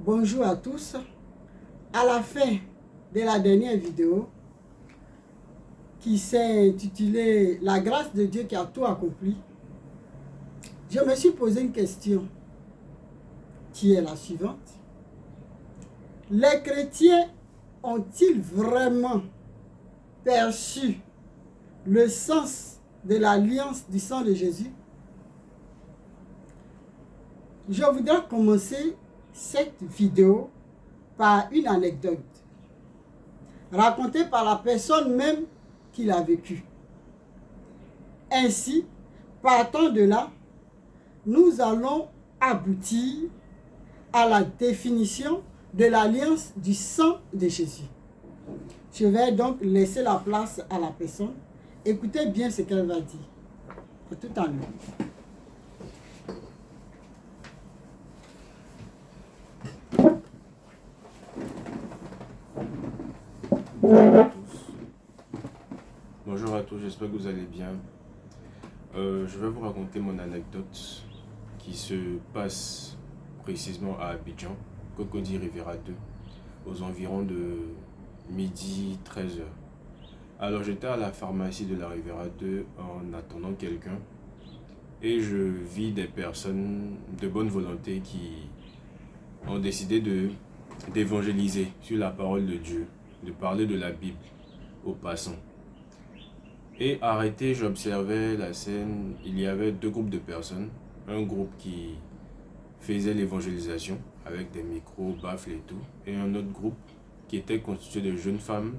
Bonjour à tous. À la fin de la dernière vidéo qui s'est intitulée « La grâce de Dieu qui a tout accompli », je me suis posé une question qui est la suivante. Les chrétiens ont-ils vraiment perçu le sens de l'alliance du sang de Jésus? Je voudrais commencer cette vidéo par une anecdote racontée par la personne même qui l'a vécue. Ainsi, partant de là, nous allons aboutir à la définition de l'alliance du sang de Jésus. Je vais donc laisser la place à la personne. Écoutez bien ce qu'elle va dire. À tout à l'heure. Bonjour à tous, j'espère que vous allez bien. Je vais vous raconter mon anecdote qui se passe précisément à Abidjan, Cocody Rivera 2, aux environs de midi 13h. Alors j'étais à la pharmacie de la Rivera 2 en attendant quelqu'un et je vis des personnes de bonne volonté qui ont décidé d'évangéliser sur la parole de Dieu, de parler de la Bible aux passants. Et arrêté, j'observais la scène, il y avait deux groupes de personnes. Un groupe qui faisait l'évangélisation avec des micros, baffles et tout. Et un autre groupe qui était constitué de jeunes femmes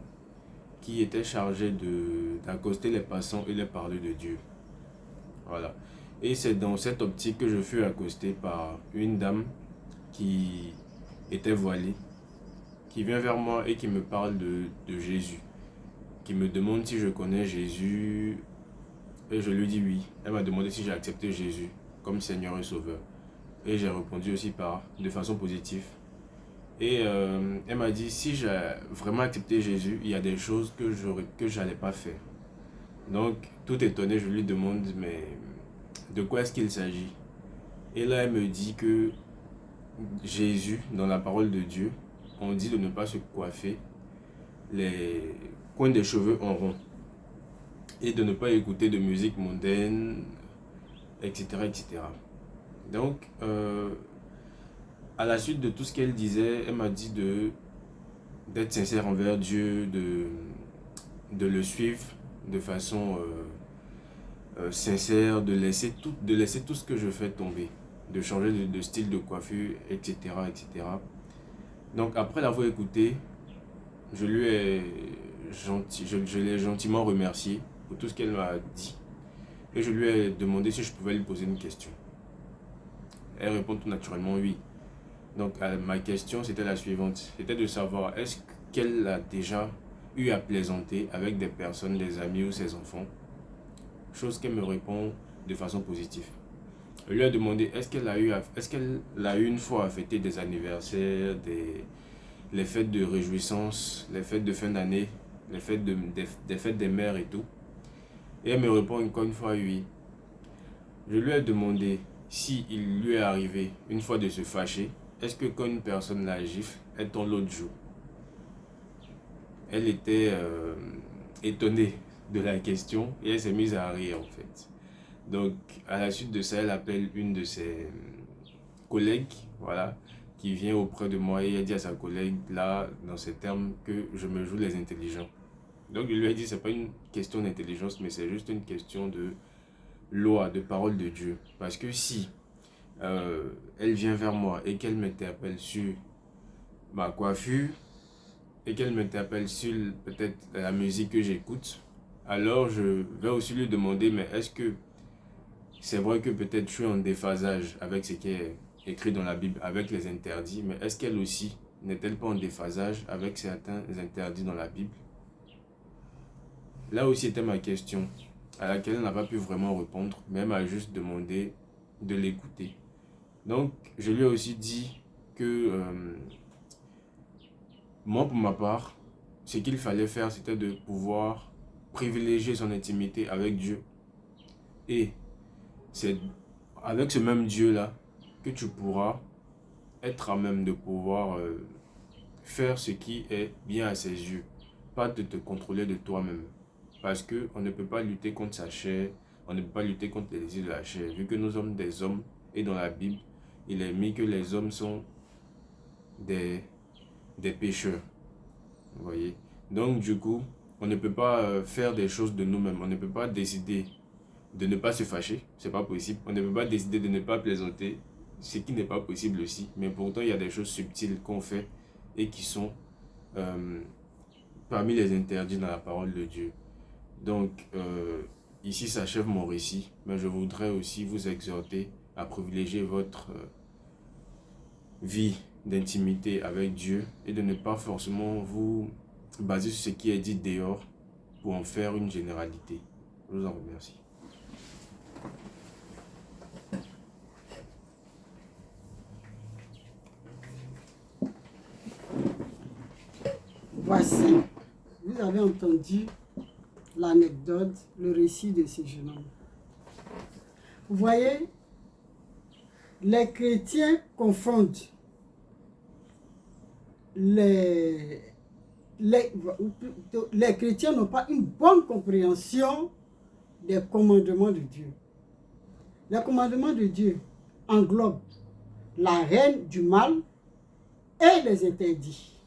qui étaient chargées d'accoster les passants et les parler de Dieu. Voilà. Et c'est dans cette optique que je fus accosté par une dame qui était voilée, qui vient vers moi et qui me parle de Jésus, qui me demande si je connais Jésus, et je lui dis oui. Elle m'a demandé si j'ai accepté Jésus comme Seigneur et Sauveur, et j'ai répondu aussi de façon positive. Et elle m'a dit si j'ai vraiment accepté Jésus, il y a des choses que j'allais pas faire. Donc tout étonné, je lui demande mais de quoi est-ce qu'il s'agit? Et là elle me dit que Jésus, dans la parole de Dieu, on dit de ne pas se coiffer les coins des cheveux en rond et de ne pas écouter de musique mondaine, etc. etc. Donc, à la suite de tout ce qu'elle disait, elle m'a dit d'être sincère envers Dieu, de le suivre de façon sincère, de laisser tout ce que je fais tomber, de changer de style de coiffure, etc. etc. Donc, après l'avoir écouté, je l'ai gentiment remercié pour tout ce qu'elle m'a dit. Et je lui ai demandé si je pouvais lui poser une question. Elle répond tout naturellement oui. Donc ma question c'était la suivante. C'était de savoir est-ce qu'elle a déjà eu à plaisanter avec des personnes, des amis ou ses enfants. Chose qu'elle me répond de façon positive. Je lui ai demandé est-ce qu'elle a eu une fois à fêter des anniversaires, les fêtes de réjouissance, les fêtes de fin d'année, les fêtes des fêtes des mères et tout. Et elle me répond encore une fois oui. Je lui ai demandé si il lui est arrivé une fois de se fâcher. Est-ce que quand une personne la gifle, elle tourne l'autre joue? Elle était étonnée de la question et elle s'est mise à rire en fait. Donc à la suite de ça, elle appelle une de ses collègues, voilà, qui vient auprès de moi et elle dit à sa collègue là, dans ces termes, que je me joue les intelligents. Donc je lui ai dit c'est pas une question d'intelligence mais c'est juste une question de loi, de parole de Dieu. Parce que si elle vient vers moi et qu'elle m'interpelle sur ma coiffure et qu'elle m'interpelle sur peut-être la musique que j'écoute, alors je vais aussi lui demander mais est-ce que c'est vrai que peut-être je suis en déphasage avec ce qui est écrit dans la Bible, avec les interdits, mais est-ce qu'elle aussi n'est-elle pas en déphasage avec certains interdits dans la Bible? Là aussi était ma question, à laquelle elle n'a pas pu vraiment répondre, mais elle m'a juste demandé de l'écouter. Donc, je lui ai aussi dit que moi, pour ma part, ce qu'il fallait faire, c'était de pouvoir privilégier son intimité avec Dieu. Et c'est avec ce même Dieu-là que tu pourras être à même de pouvoir faire ce qui est bien à ses yeux, pas de te contrôler de toi-même. Parce qu'on ne peut pas lutter contre sa chair, on ne peut pas lutter contre les désirs de la chair. Vu que nous sommes des hommes, et dans la Bible, il est mis que les hommes sont des pécheurs. Vous voyez? Donc du coup, on ne peut pas faire des choses de nous-mêmes. On ne peut pas décider de ne pas se fâcher. C'est pas possible. On ne peut pas décider de ne pas plaisanter. Ce qui n'est pas possible aussi. Mais pourtant, il y a des choses subtiles qu'on fait et qui sont parmi les interdits dans la parole de Dieu. Donc, ici s'achève mon récit. Mais je voudrais aussi vous exhorter à privilégier votre vie d'intimité avec Dieu et de ne pas forcément vous baser sur ce qui est dit dehors pour en faire une généralité. Je vous en remercie. Voici, vous avez entendu l'anecdote, le récit de ce jeune homme. Vous voyez, les chrétiens confondent les chrétiens n'ont pas une bonne compréhension des commandements de Dieu. Les commandements de Dieu englobent la reine du mal et les interdits.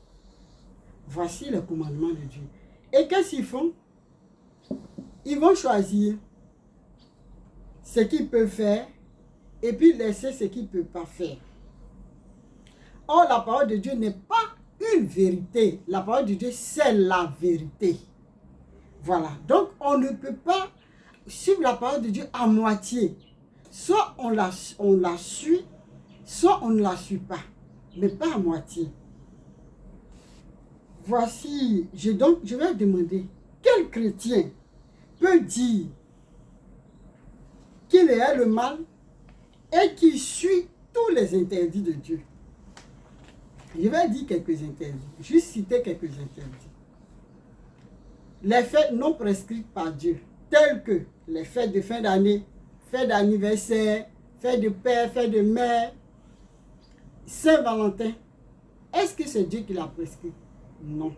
Voici les commandements de Dieu. Et qu'est-ce qu'ils font? Ils vont choisir ce qu'ils peuvent faire et puis laisser ce qu'ils ne peuvent pas faire. Or, la parole de Dieu n'est pas une vérité. La parole de Dieu, c'est la vérité. Voilà. Donc, on ne peut pas suivre la parole de Dieu à moitié. Soit on la suit, soit on ne la suit pas. Mais pas à moitié. Voici, je vais demander, quel chrétien peut dire qu'il est le mal et qu'il suit tous les interdits de Dieu? Je vais dire quelques interdits, juste citer quelques interdits. Les fêtes non prescrites par Dieu, telles que les fêtes de fin d'année, fêtes d'anniversaire, fêtes de père, fêtes de mère, Saint-Valentin. Est-ce que c'est Dieu qui l'a prescrit? Non.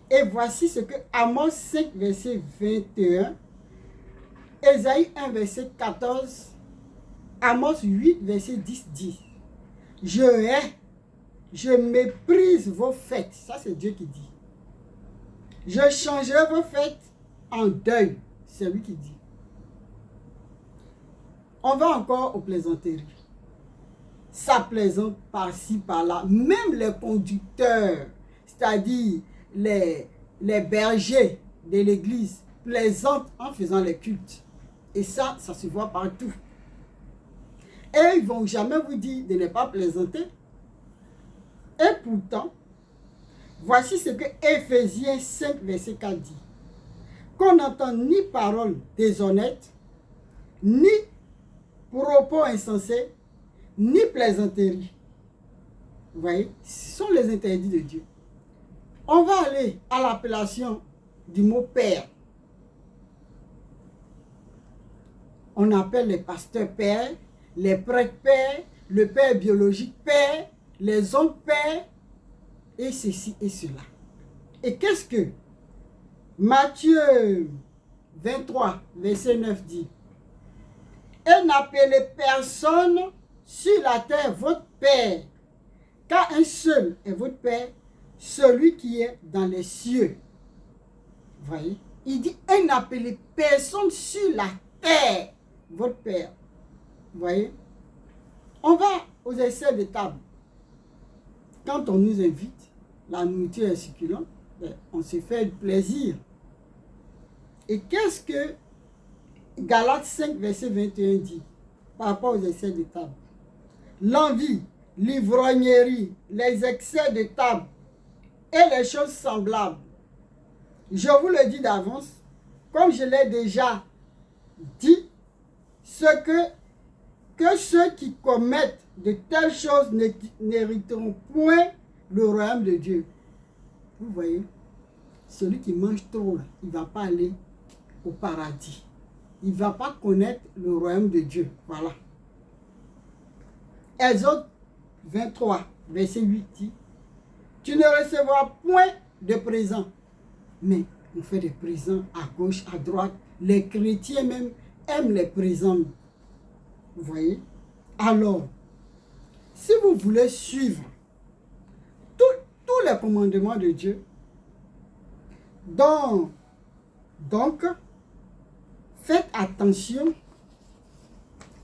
Et voici ce que Amos 5, verset 21, Ésaïe 1, verset 14, Amos 8, verset 10 dit. Je hais, je méprise vos fêtes. Ça, c'est Dieu qui dit. Je changerai vos fêtes en deuil. C'est lui qui dit. On va encore aux plaisanteries. Ça plaisante par-ci, par-là. Même les conducteurs, c'est-à-dire les bergers de l'église, plaisantent en faisant les cultes. Et ça se voit partout. Et ils ne vont jamais vous dire de ne pas plaisanter. Et pourtant, voici ce que Éphésiens 5, verset 4 dit. Qu'on n'entend ni parole déshonnête, ni propos insensés, ni plaisanterie. Vous voyez, ce sont les interdits de Dieu. On va aller à l'appellation du mot père. On appelle les pasteurs pères, les prêtres pères, le père biologique père, les hommes pères, et ceci et cela. Et qu'est-ce que Matthieu 23, verset 9 dit? Et n'appelez personne sur la terre votre père, car un seul est votre père, celui qui est dans les cieux. Vous voyez? Il dit, et n'appelez personne sur la terre votre père. Vous voyez? On va aux essais de table. Quand on nous invite, la nourriture est succulente, on se fait plaisir. Et qu'est-ce que Galates 5, verset 21 dit par rapport aux essais de table? L'envie, l'ivrognerie, les excès de table et les choses semblables. Je vous le dis d'avance, comme je l'ai déjà dit, que ceux qui commettent de telles choses n'hériteront point le royaume de Dieu. Vous voyez, celui qui mange trop, il ne va pas aller au paradis. Il ne va pas connaître le royaume de Dieu. Voilà. Exode 23, verset 8 dit, tu ne recevras point de présent. Mais on fait des présents à gauche, à droite. Les chrétiens même aiment les présents. Vous voyez? Alors, si vous voulez suivre tous les commandements de Dieu, donc, faites attention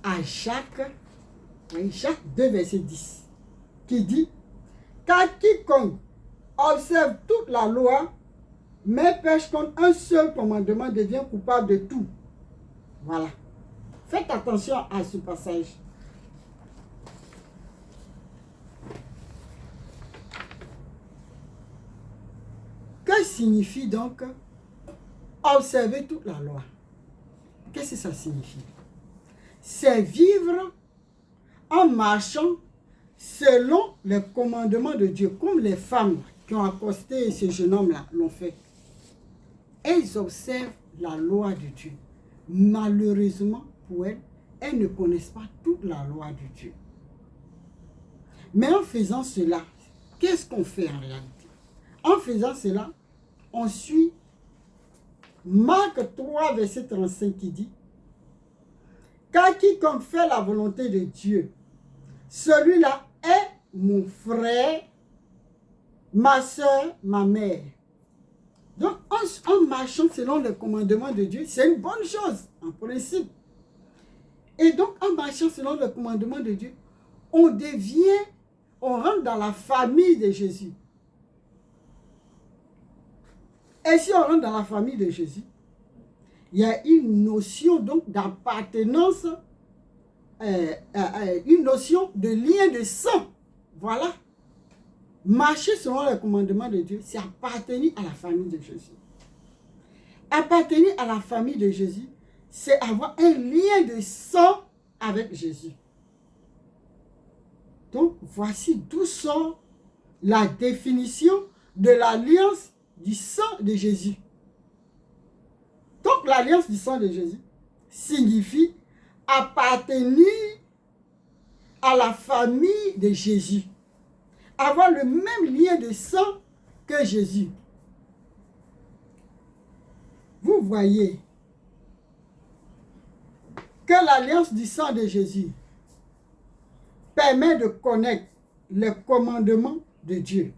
à Jacques 2, verset 10, qui dit, car quiconque observe toute la loi, mais pêche contre un seul commandement, devient coupable de tout. Voilà. Faites attention à ce passage. Que signifie donc observer toute la loi? Qu'est-ce que ça signifie? C'est vivre en marchant selon les commandements de Dieu, comme les femmes qui ont accosté ce jeune homme-là l'ont fait. Elles observent la loi de Dieu. Malheureusement pour elles, elles ne connaissent pas toute la loi de Dieu. Mais en faisant cela, qu'est-ce qu'on fait en réalité? En faisant cela, on suit Marc 3, verset 35 qui dit, car quiconque fait la volonté de Dieu, celui-là est mon frère, ma soeur, ma mère. Donc, en marchant selon le commandement de Dieu, c'est une bonne chose, en principe. Et donc, en marchant selon le commandement de Dieu, on rentre dans la famille de Jésus. Et si on rentre dans la famille de Jésus, il y a une notion donc d'appartenance, une notion de lien de sang. Voilà. Marcher selon le commandement de Dieu, c'est appartenir à la famille de Jésus. Appartenir à la famille de Jésus, c'est avoir un lien de sang avec Jésus. Donc, voici d'où sort la définition de l'alliance du sang de Jésus. Donc, l'alliance du sang de Jésus signifie appartenir à la famille de Jésus. Avoir le même lien de sang que Jésus. Vous voyez que l'alliance du sang de Jésus permet de connaître les commandements de Dieu.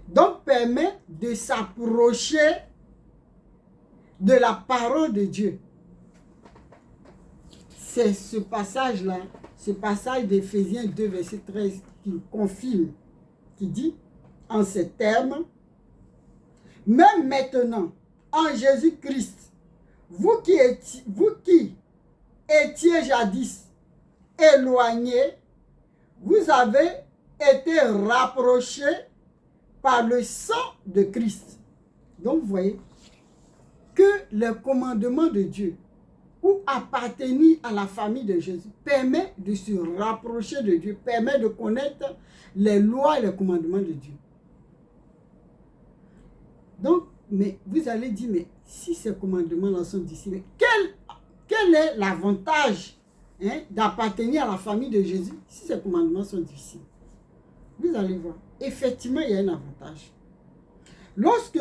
Donc permet de s'approcher de la parole de Dieu. C'est ce passage-là, ce passage d'Éphésiens 2, verset 13, qui confirme, qui dit, en ces termes, même maintenant, en Jésus-Christ, vous qui étiez jadis éloignés, vous avez été rapprochés par le sang de Christ. Donc, vous voyez que le commandement de Dieu ou appartenir à la famille de Jésus permet de se rapprocher de Dieu, permet de connaître les lois et les commandements de Dieu. Donc, mais vous allez dire, mais si ces commandements-là sont difficiles, quel est l'avantage d'appartenir à la famille de Jésus si ces commandements sont difficiles? Vous allez voir, effectivement, il y a un avantage. Lorsque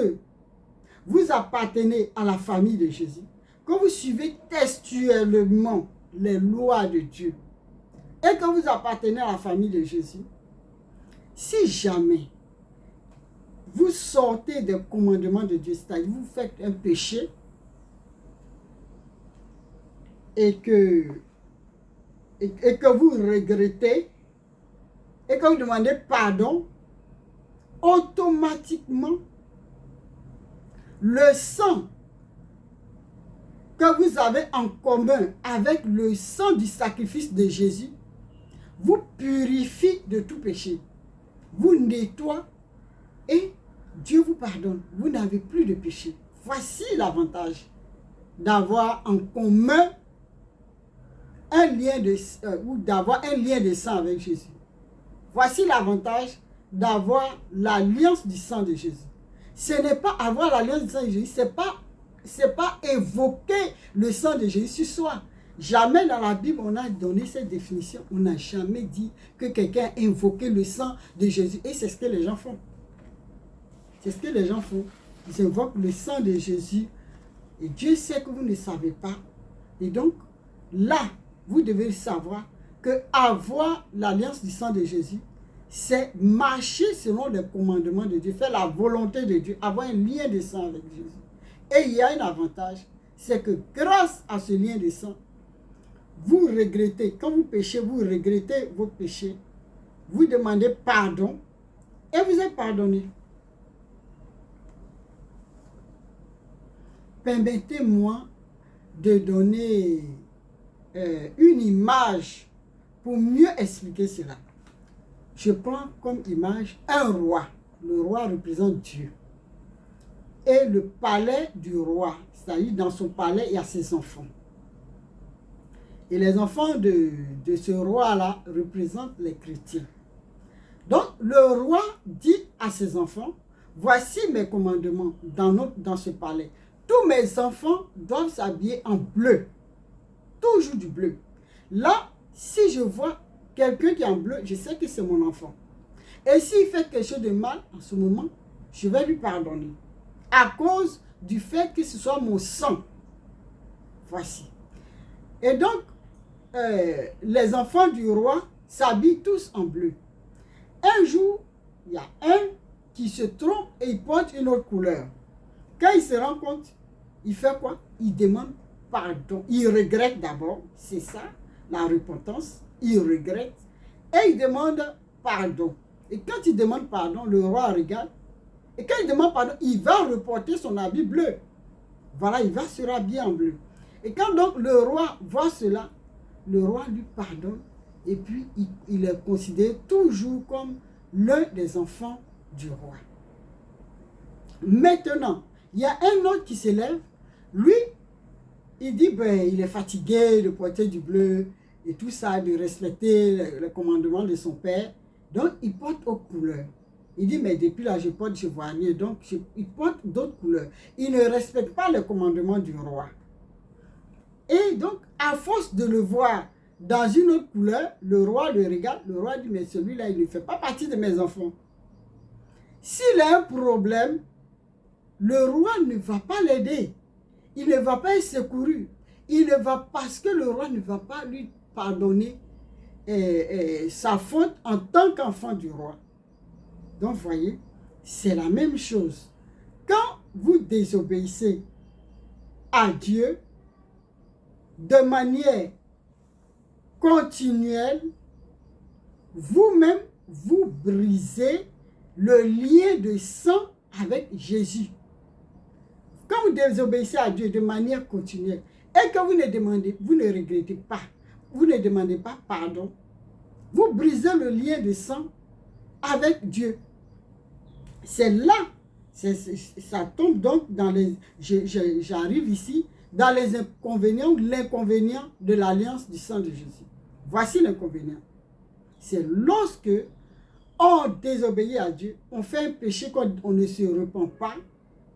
vous appartenez à la famille de Jésus, quand vous suivez textuellement les lois de Dieu, et que vous appartenez à la famille de Jésus, si jamais vous sortez des commandements de Dieu, c'est-à-dire vous faites un péché, et que vous regrettez, et que vous demandez pardon, automatiquement, le sang que vous avez en commun avec le sang du sacrifice de Jésus vous purifie de tout péché, vous nettoie et Dieu vous pardonne. Vous n'avez plus de péché. Voici l'avantage d'avoir en commun un lien ou d'avoir un lien de sang avec Jésus. Voici l'avantage d'avoir l'alliance du sang de Jésus. Ce n'est pas avoir l'alliance du sang de Jésus, c'est pas évoquer le sang de Jésus sur soi, Jamais dans la Bible, on a donné cette définition. On n'a jamais dit que quelqu'un a invoqué le sang de Jésus. Et c'est ce que les gens font. C'est ce que les gens font. Ils invoquent le sang de Jésus. Et Dieu sait que vous ne savez pas. Et donc, là, vous devez savoir que avoir l'alliance du sang de Jésus, c'est marcher selon les commandements de Dieu, faire la volonté de Dieu, avoir un lien de sang avec Jésus. Et il y a un avantage, c'est que grâce à ce lien de sang, vous regrettez, quand vous péchez, vous regrettez vos péchés, vous demandez pardon et vous êtes pardonné. Permettez-moi de donner une image pour mieux expliquer cela. Je prends comme image un roi. Le roi représente Dieu. Et le palais du roi, c'est-à-dire dans son palais, il y a ses enfants. Et les enfants de ce roi-là représentent les chrétiens. Donc, le roi dit à ses enfants, voici mes commandements dans ce palais. Tous mes enfants doivent s'habiller en bleu. Toujours du bleu. Là, si je vois quelqu'un qui est en bleu, je sais que c'est mon enfant. Et s'il fait quelque chose de mal, en ce moment, je vais lui pardonner. À cause du fait que ce soit mon sang. Voici. Et donc, les enfants du roi s'habillent tous en bleu. Un jour, il y a un qui se trompe et il porte une autre couleur. Quand il se rend compte, il fait quoi? Il demande pardon. Il regrette d'abord, c'est ça, la repentance. Il regrette et il demande pardon. Et quand il demande pardon, le roi regarde. Et quand il demande pardon, il va reporter son habit bleu. Voilà, il va se rhabiller en bleu. Et quand donc le roi voit cela, le roi lui pardonne. Et puis, il est considéré toujours comme l'un des enfants du roi. Maintenant, il y a un autre qui s'élève. Lui, il dit, ben, il est fatigué de porter du bleu et tout ça, de respecter le commandement de son père. Donc, il porte autre couleur. Il dit, mais depuis là, je porte, je vois rien. Donc, il porte d'autres couleurs. Il ne respecte pas le commandement du roi. Et donc, à force de le voir dans une autre couleur, le roi le regarde. Le roi dit, mais celui-là, il ne fait pas partie de mes enfants. S'il a un problème, le roi ne va pas l'aider. Il ne va pas être secouru. Il ne va, parce que le roi ne va pas lui pardonner sa faute en tant qu'enfant du roi. Donc, vous voyez, c'est la même chose. Quand vous désobéissez à Dieu de manière continuelle, vous-même, vous brisez le lien de sang avec Jésus. Quand vous désobéissez à Dieu de manière continuelle et que vous ne regrettez pas, vous ne demandez pas pardon, vous brisez le lien de sang avec Dieu. C'est là, ça tombe donc dans les... J'arrive ici dans les inconvénients ou l'inconvénient de l'alliance du sang de Jésus. Voici l'inconvénient. C'est lorsque on désobéit à Dieu, on fait un péché qu'on ne se repent pas,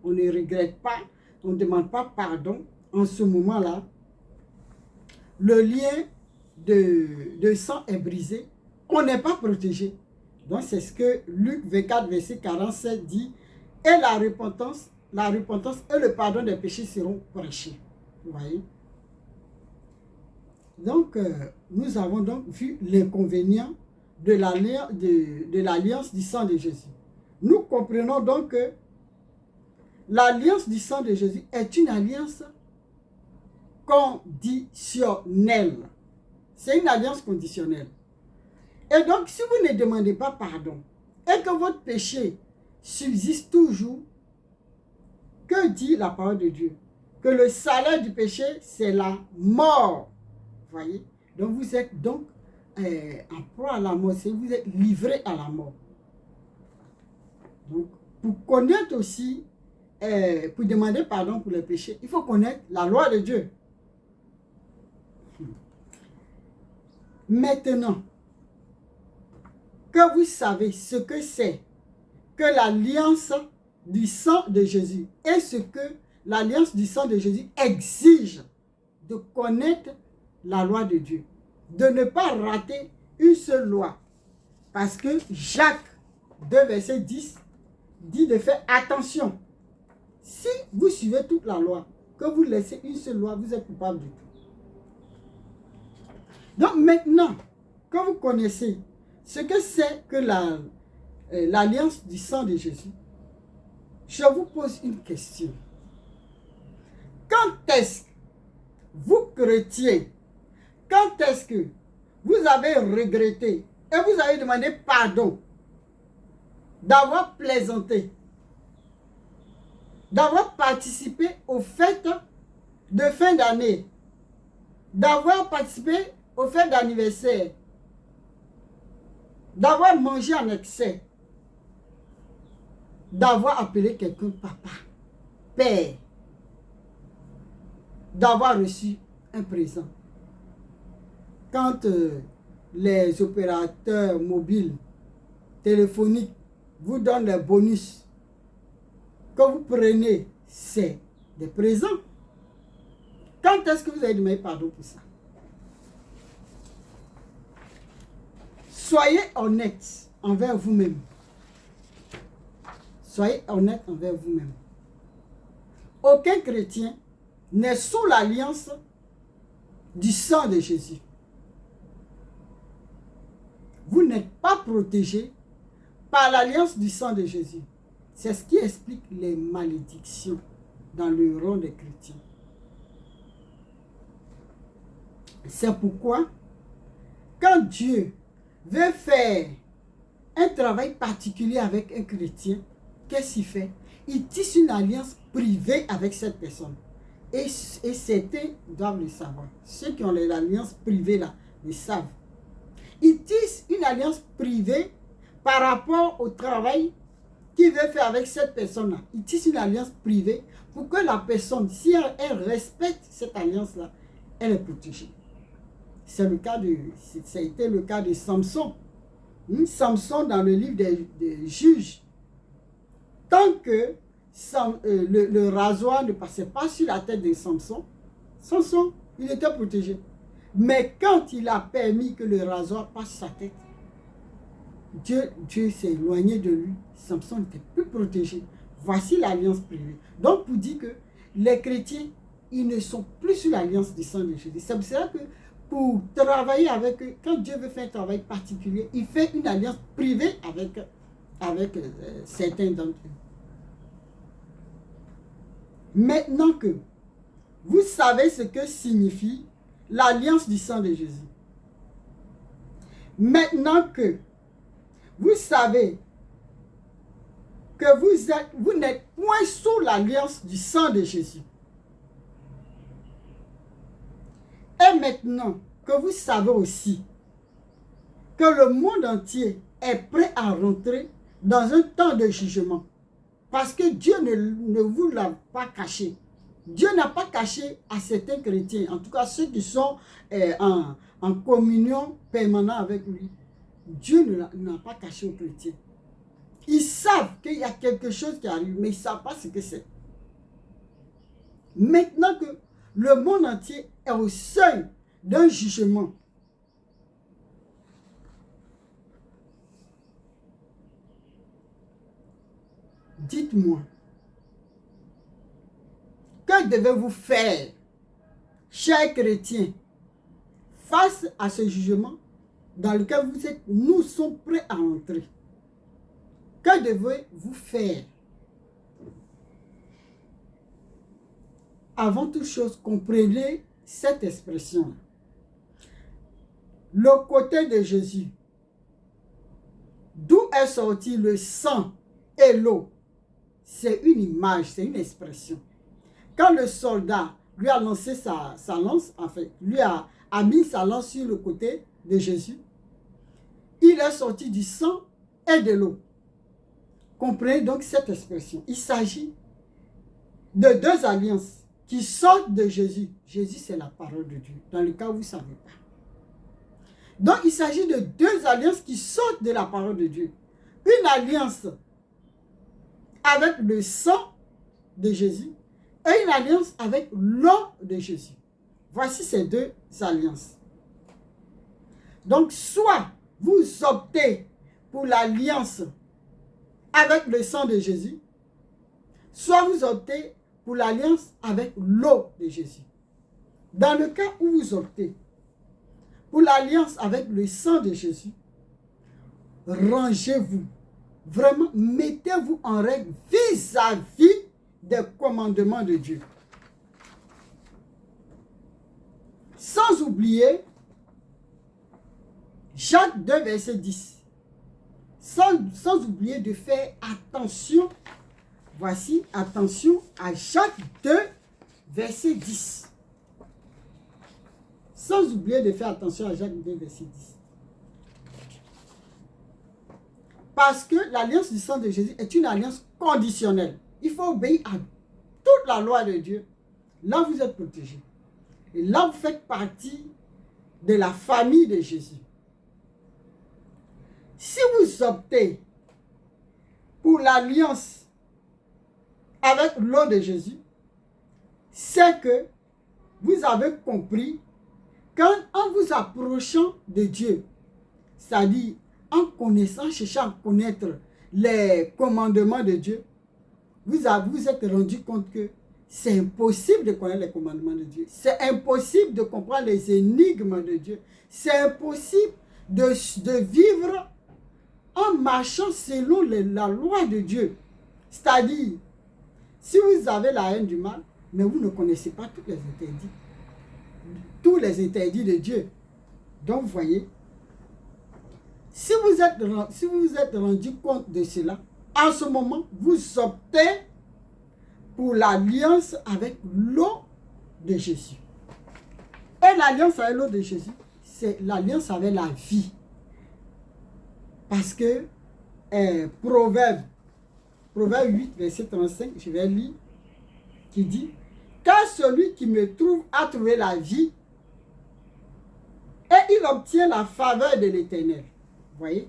on ne regrette pas, on ne demande pas pardon. En ce moment-là, le lien de sang est brisé. On n'est pas protégé. Donc, c'est ce que Luc 24, verset 47 dit. Et la repentance et le pardon des péchés seront prêchés. Vous voyez? Donc, nous avons donc vu l'inconvénient de l'alliance du sang de Jésus. Nous comprenons donc que l'alliance du sang de Jésus est une alliance conditionnelle. C'est une alliance conditionnelle. Et donc, si vous ne demandez pas pardon et que votre péché subsiste toujours, que dit la parole de Dieu? Que le salaire du péché, c'est la mort. Vous voyez? Donc, vous êtes donc en proie à la mort. Vous êtes livré à la mort. Donc, pour connaître aussi, pour demander pardon pour les péchés, il faut connaître la loi de Dieu. Maintenant, que vous savez ce que c'est que l'alliance du sang de Jésus et ce que l'alliance du sang de Jésus exige de connaître la loi de Dieu, de ne pas rater une seule loi. Parce que Jacques 2, verset 10, dit de faire attention. Si vous suivez toute la loi, que vous laissez une seule loi, vous êtes coupable de tout. Donc maintenant, quand vous connaissez ce que c'est que l'alliance du sang de Jésus, je vous pose une question. Quand est-ce que vous, chrétiens, quand est-ce que vous avez regretté et vous avez demandé pardon d'avoir plaisanté, d'avoir participé aux fêtes de fin d'année, d'avoir participé aux fêtes d'anniversaire, d'avoir mangé en excès, d'avoir appelé quelqu'un papa, père, d'avoir reçu un présent. Quand les opérateurs mobiles, téléphoniques vous donnent des bonus que vous prenez, c'est des présents. Quand est-ce que vous avez demandé pardon pour ça? Soyez honnête envers vous-même. Soyez honnête envers vous-même. Aucun chrétien n'est sous l'alliance du sang de Jésus. Vous n'êtes pas protégé par l'alliance du sang de Jésus. C'est ce qui explique les malédictions dans le rang des chrétiens. C'est pourquoi, quand Dieu veut faire un travail particulier avec un chrétien, qu'est-ce qu'il fait? Il tisse une alliance privée avec cette personne. Et certains doivent le savoir. Ceux qui ont l'alliance privée là, le savent. Il tisse une alliance privée par rapport au travail qu'il veut faire avec cette personne-là. Il tisse une alliance privée pour que la personne, si elle respecte cette alliance-là, elle est protégée. Ça a été le cas de Samson. Samson, dans le livre des Juges, tant que le rasoir ne passait pas sur la tête de Samson, il était protégé. Mais quand il a permis que le rasoir passe sa tête, Dieu s'est éloigné de lui. Samson n'était plus protégé. Voici l'alliance privée. Donc, pour dire que les chrétiens, ils ne sont plus sur l'alliance du sang de Jésus. C'est pour ça que pour travailler avec eux, quand Dieu veut faire un travail particulier, il fait une alliance privée avec certains d'entre eux. Maintenant que vous savez ce que signifie l'alliance du sang de Jésus, maintenant que vous savez que vous n'êtes point sous l'alliance du sang de Jésus, et maintenant que vous savez aussi que le monde entier est prêt à rentrer dans un temps de jugement, parce que Dieu ne vous l'a pas caché. Dieu n'a pas caché à certains chrétiens, en tout cas ceux qui sont en communion permanente avec lui. Dieu ne l'a pas caché aux chrétiens. Ils savent qu'il y a quelque chose qui arrive, mais ils ne savent pas ce que c'est. Maintenant que le monde entier est au seuil d'un jugement, dites-moi, que devez-vous faire, chers chrétiens, face à ce jugement dans lequel vous êtes? Nous sommes prêts à entrer. Que devez-vous faire? Avant toute chose, comprenez cette expression. Le côté de Jésus, d'où est sorti le sang et l'eau, c'est une image, c'est une expression. Quand le soldat lui a lancé sa lance, en fait, lui a mis sa lance sur le côté de Jésus, il est sorti du sang et de l'eau. Comprenez donc cette expression. Il s'agit de deux alliances qui sortent de Jésus. Jésus, c'est la parole de Dieu, dans le cas où vous ne savez pas. Donc, il s'agit de deux alliances qui sortent de la parole de Dieu. Une alliance avec le sang de Jésus et une alliance avec l'eau de Jésus. Voici ces deux alliances. Donc, soit vous optez pour l'alliance avec le sang de Jésus, soit vous optez pour l'alliance avec l'eau de Jésus. Dans le cas où vous optez pour l'alliance avec le sang de Jésus, rangez-vous. Vraiment, mettez-vous en règle vis-à-vis des commandements de Dieu. Sans oublier Jacques 2, verset 10. Sans oublier de faire attention. Voici, attention à Jacques 2, verset 10. Sans oublier de faire attention à Jacques 2, verset 10. Parce que l'alliance du sang de Jésus est une alliance conditionnelle. Il faut obéir à toute la loi de Dieu. Là, vous êtes protégés. Et là, vous faites partie de la famille de Jésus. Si vous optez pour l'alliance avec l'eau de Jésus, c'est que vous avez compris qu'en vous approchant de Dieu, c'est-à-dire en connaissant, cherchant à connaître les commandements de Dieu, vous êtes rendu compte que c'est impossible de connaître les commandements de Dieu. C'est impossible de comprendre les énigmes de Dieu. C'est impossible de vivre en marchant selon la loi de Dieu. C'est-à-dire, si vous avez la haine du mal, mais vous ne connaissez pas tous les interdits de Dieu. Donc, vous voyez, si vous êtes rendu compte de cela, en ce moment, vous optez pour l'alliance avec l'eau de Jésus. Et l'alliance avec l'eau de Jésus, c'est l'alliance avec la vie. Parce que Proverbe 8, verset 35, je vais lire, qui dit, « Car celui qui me trouve a trouvé la vie, et il obtient la faveur de l'Éternel. » Vous voyez,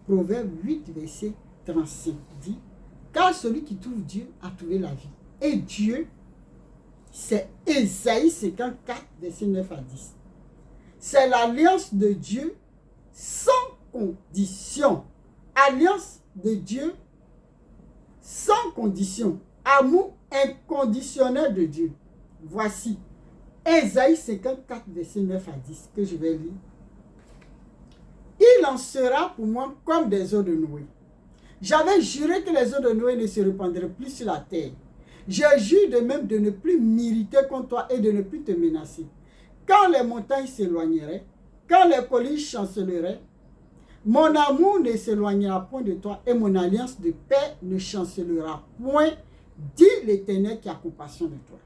Proverbe 8, verset 35 dit, « Car celui qui trouve Dieu a trouvé la vie. » Et Dieu, c'est Ésaïe 54, verset 9 à 10. C'est l'alliance de Dieu sans condition. Alliance de Dieu sans condition. Amour inconditionnel de Dieu. Voici Ésaïe 54, verset 9 à 10, que je vais lire. Il en sera pour moi comme des eaux de Noé. J'avais juré que les eaux de Noé ne se répandraient plus sur la terre. Je jure de même de ne plus m'irriter contre toi et de ne plus te menacer. Quand les montagnes s'éloigneraient, quand les collines chanceleraient, mon amour ne s'éloignera point de toi et mon alliance de paix ne chancelera point, dit l'Éternel qui a compassion de toi.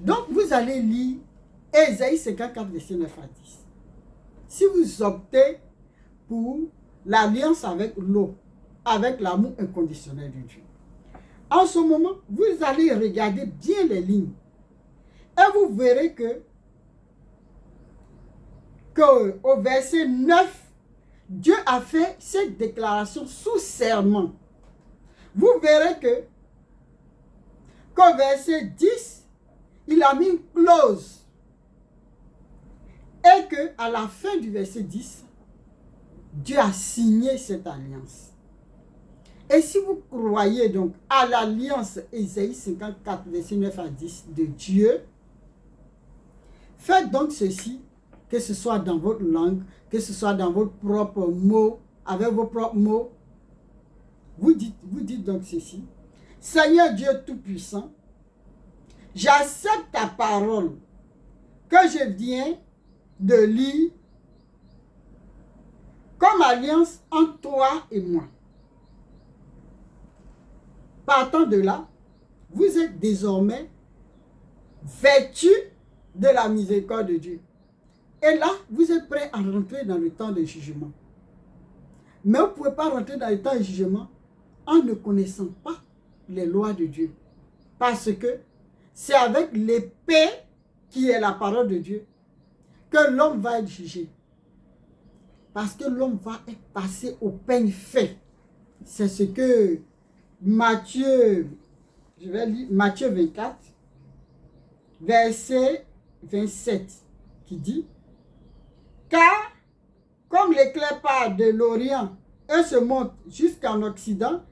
Donc vous allez lire Ésaïe 54, verset 9 à 10. Si vous optez pour l'alliance avec l'eau, avec l'amour inconditionnel de Dieu, en ce moment, vous allez regarder bien les lignes et vous verrez que au verset 9, Dieu a fait cette déclaration sous serment. Vous verrez qu'au verset 10, il a mis une clause. Et qu'à la fin du verset 10, Dieu a signé cette alliance. Et si vous croyez donc à l'alliance Ésaïe 54, verset 9 à 10 de Dieu, faites donc ceci, que ce soit dans votre langue, que ce soit dans votre propre mot, avec vos propres mots. Vous dites donc ceci. Seigneur Dieu Tout-Puissant, j'accepte ta parole que je viens de lire comme alliance entre toi et moi. Partant de là, vous êtes désormais vêtus de la miséricorde de Dieu. Et là, vous êtes prêts à rentrer dans le temps de jugement. Mais vous ne pouvez pas rentrer dans le temps de jugement en ne connaissant pas les lois de Dieu. Parce que c'est avec l'épée qui est la parole de Dieu que l'homme va être jugé. Parce que l'homme va être passé au peigne fait. C'est ce que Matthieu 24, verset 27 qui dit, car comme l'éclair part de l'Orient et se monte jusqu'en Occident,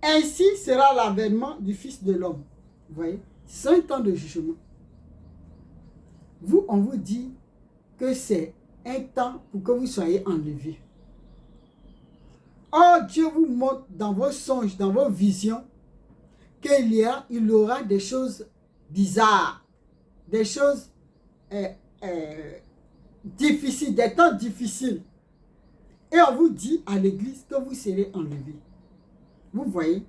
ainsi sera l'avènement du Fils de l'homme. Vous voyez, c'est un temps de jugement. Vous, on vous dit que c'est un temps pour que vous soyez enlevés. Oh, Dieu vous montre dans vos songes, dans vos visions, qu'il aura des choses bizarres, des choses difficiles, des temps difficiles. Et on vous dit à l'église que vous serez enlevés. Vous voyez,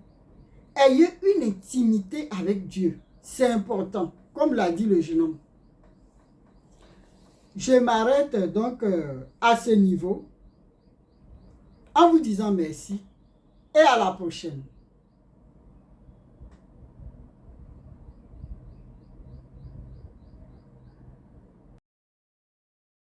ayez une intimité avec Dieu. C'est important, comme l'a dit le jeune homme. Je m'arrête donc à ce niveau en vous disant merci et à la prochaine.